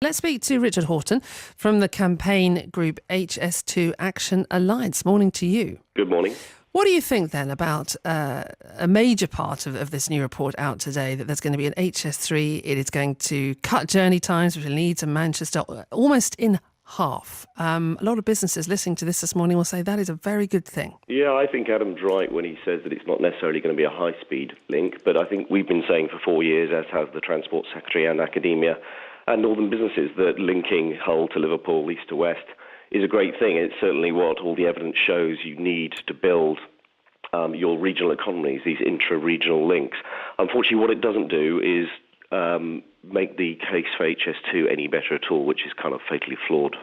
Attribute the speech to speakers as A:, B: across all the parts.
A: Let's speak to Richard Houghton from the campaign group HS2 Action Alliance. Morning to you.
B: Good morning.
A: What do you think then about a major part of this new report out today, that there's going to be an HS3, it is going to cut journey times between Leeds and Manchester almost in half? A lot of businesses listening to this morning will say that is a very good thing.
B: Yeah, I think Adam's right when he says that it's not necessarily going to be a high-speed link, but I think we've been saying for 4 years, as has the Transport Secretary and academia and northern businesses, that linking Hull to Liverpool, east to west, is a great thing. It's certainly what all the evidence shows you need to build your regional economies, these intra-regional links. Unfortunately, what it doesn't do is make the case for HS2 any better at all, which is kind of fatally flawed,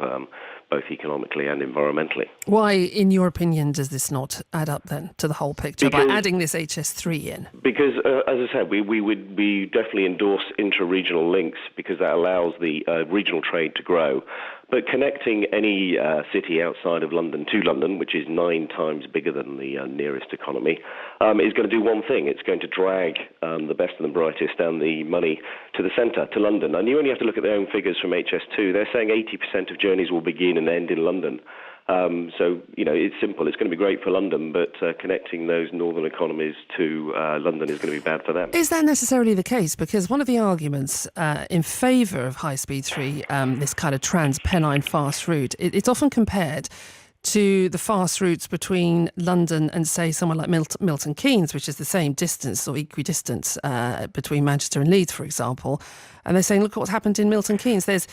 B: both economically and environmentally.
A: Why, in your opinion, does this not add up then to the whole picture by adding this HS3 in?
B: Because, as I said, we definitely endorse intra-regional links because that allows the regional trade to grow. But connecting any city outside of London to London, which is 9 times bigger than the nearest economy, is going to do one thing. It's going to drag the best and the brightest and the money to the centre, to London. And you only have to look at their own figures from HS2. They're saying 80% of journeys will begin and end in London. So, it's simple. It's going to be great for London, but connecting those northern economies to London is going to be bad for them.
A: Is that necessarily the case? Because one of the arguments in favour of High Speed 3, this kind of TransPennine fast route, it's often compared to the fast routes between London and, say, somewhere like Milton Keynes, which is the same distance or equidistant between Manchester and Leeds, for example. And they're saying, look what's happened in Milton Keynes. There's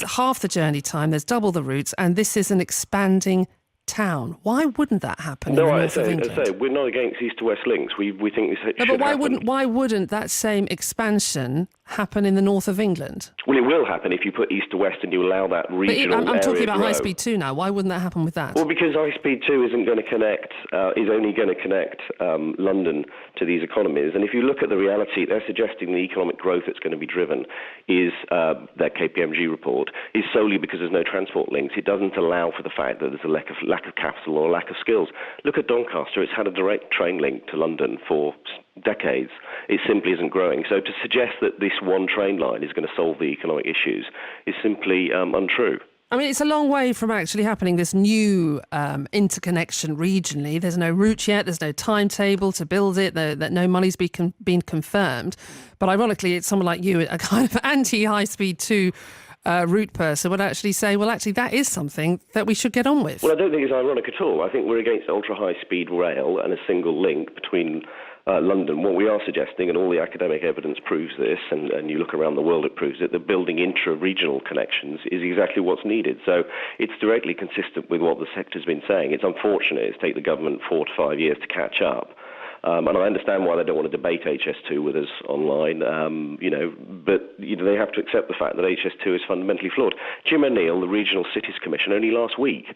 A: half the journey time, there's double the routes, and this is an expanding town. Why wouldn't that happen in the north of England?
B: I say, we're not against east to west links. We think this should
A: but
B: happen.
A: Why wouldn't that same expansion happen in the north of England?
B: Well, it will happen if you put east to west and you allow that regional
A: I'm talking about
B: area
A: High Speed 2 now. Why wouldn't that happen with that?
B: Well, because High Speed 2 is only going to connect London to these economies. And if you look at the reality, they're suggesting the economic growth that's going to be driven is, their KPMG report, is solely because there's no transport links. It doesn't allow for the fact that there's a lack of capital or lack of skills. Look at Doncaster. It's had a direct train link to London for decades. It simply isn't growing. So to suggest that this one train line is going to solve the economic issues is simply untrue.
A: I mean, it's a long way from actually happening, this new interconnection regionally. There's no route yet. There's no timetable to build it. No money's been confirmed. But ironically, it's someone like you, a kind of anti-High Speed 2 route person, would actually say, well, actually, that is something that we should get on with.
B: Well, I don't think it's ironic at all. I think we're against ultra-high-speed rail and a single link between London. What we are suggesting, and all the academic evidence proves this, and you look around the world, it proves it, that building intra-regional connections is exactly what's needed. So it's directly consistent with what the sector's been saying. It's unfortunate it's taken the government 4 to 5 years to catch up. And I understand why they don't want to debate HS2 with us online, but they have to accept the fact that HS2 is fundamentally flawed. Jim O'Neill, the Regional Cities Commissioner, only last week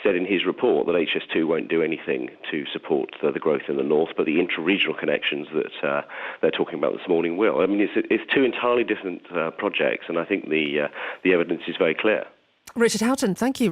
B: said in his report that HS2 won't do anything to support the growth in the north, but the intra-regional connections that they're talking about this morning will. I mean, it's 2 entirely different projects, and I think the evidence is very clear.
A: Richard Houghton, thank you.